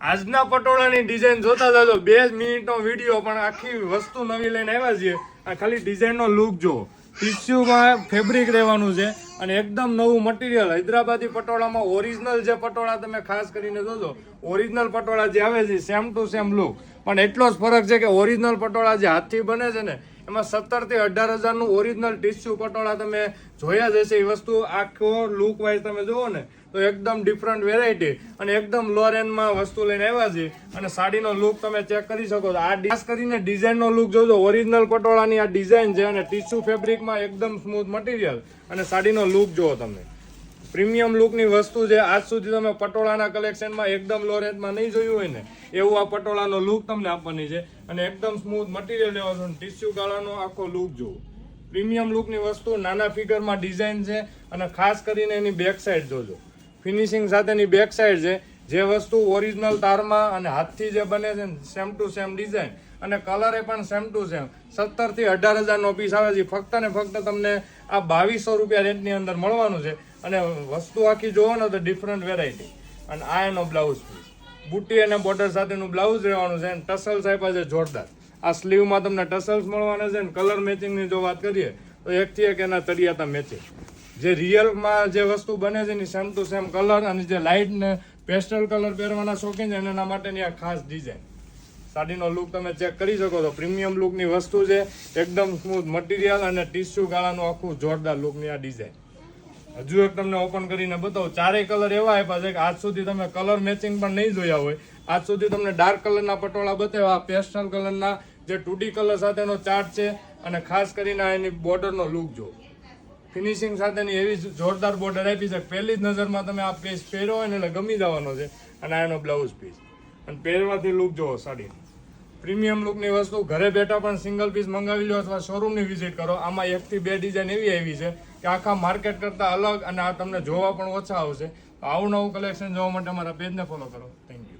આજના પટોળાની ડિઝાઇન જોતા જાજો 2 મિનિટનો વિડીયો પણ આખી વસ્તુ નવી લઈને આવ્યા છીએ. આ ખાલી ડિઝાઇનનો લુક જો ટિશ્યુમાં ફેબ્રિક રહેવાનું છે અને એકદમ નવું મટીરિયલ. હૈદરાબાદી પટોળામાં ઓરિજિનલ જે પટોળા તમે ખાસ કરીને જોજો, ઓરિજિનલ પટોળા જે આવે છે સેમ ટુ સેમ લુક, પણ એટલો જ ફરક છે કે ઓરિજિનલ પટોળા જે હાથથી બને છે ને એમાં 17 થી 18 હજારનું ઓરિજિનલ ટિશ્યુ પટોળા તમે જોયા જ હશે. એ વસ્તુ આખો લુક વાઇઝ તમે જુઓ ને તો એકદમ ડિફરન્ટ વેરાયટી અને એકદમ લો રેન્જમાં વસ્તુ લઈને આવ્યા છે. અને સાડીનો લુક તમે ચેક કરી શકો છો. આ ખાસ કરીને ડિઝાઇનનો લુક જોજો, ઓરિજિનલ પટોળાની આ ડિઝાઇન છે અને ટિશ્યુ ફેબ્રિકમાં એકદમ સ્મૂથ મટીરિયલ અને સાડીનો લુક જુઓ તમે. પ્રીમિયમ લુકની વસ્તુ છે. આજ સુધી તમે પટોળાના કલેક્શનમાં એકદમ લો રેન્જમાં નહીં જોયું હોય ને એવું આ પટોળાનો લુક તમને આપવાની છે અને એકદમ સ્મૂથ મટીરિયલ લેવાનું. ટિશ્યુ ગાળાનો આખો લુક જુઓ. પ્રીમિયમ લુકની વસ્તુ નાના ફિગરમાં ડિઝાઇન છે અને ખાસ કરીને એની બેક સાઈડ જોજો, ફિનિશિંગ સાથેની બેક સાઈડ છે. જે વસ્તુ ઓરિજિનલ તારમાં અને હાથથી જે બને છે સેમ ટુ સેમ ડિઝાઇન અને કલર એ પણ સેમ ટુ સેમ. 17 થી 18 હજારનો પીસ આવે છે. ફક્ત ને ફક્ત તમને આ 2200 રૂપિયા રેટની અંદર મળવાનું છે અને વસ્તુ આખી જોવો ને તો ડિફરન્ટ વેરાયટી. અને આ એનો બ્લાઉઝ પીસ, બુટી અને બોર્ડર સાથેનું બ્લાઉઝ રહેવાનું છે અને ટસલ્સ આપ્યા છે જોરદાર. આ સ્લીવમાં તમને ટસલ્સ મળવાના છે અને કલર મેચિંગની જો વાત કરીએ તો એકથી એક એના તળિયાતા મેચિંગ. જે રિયલમાં જે વસ્તુ બને છે એની સેમ ટુ સેમ કલર અને જે લાઇટ ને પેસ્ટલ કલર પહેરવાના શોખીન છે એના માટેની આ ખાસ ડિઝાઇન. સાડીનો લુક તમે ચેક કરી શકો છો. પ્રીમિયમ લુકની વસ્તુ છે, એકદમ સ્મૂથ મટીરિયલ અને ટિશ્યુ ગાળાનું આખું જોરદાર લુકની આ ડિઝાઇન. હજુ એક તમને ઓપન કરીને બતાવું. ચારેય કલર એવા આપ્યા છે કે આજ સુધી તમે કલર મેચિંગ પણ નહીં જોયા હોય. આજ સુધી તમને ડાર્ક કલરના પટોળા બતાવ્યા, આ પેસ્ટલ કલરના જે 2D કલર સાથેનો ચાર્ટ છે અને ખાસ કરીને એની બોર્ડરનો લુક જો, ફિનિશિંગ સાથેની એવી જોરદાર બોર્ડર આપી છે. પહેલી જ નજરમાં તમે આ પીસ પહેરો હોય ને એટલે ગમી જવાનો છે. અને આ એનો બ્લાઉઝ પીસ અને પહેરવાથી લુક જોવો સાડી. પ્રીમિયમ લુકની વસ્તુ ઘરે બેઠા પણ સિંગલ પીસ મંગાવી લો અથવા શોરૂમની વિઝિટ કરો. આમાં 1 થી 2 ડિઝાઇન એવી આવી છે કે આખા માર્કેટ કરતાં અલગ અને આ તમને જોવા પણ ઓછા આવશે. આવું નવું કલેક્શન જોવા માટે અમારા પેજને ફોલો કરો. Thank you.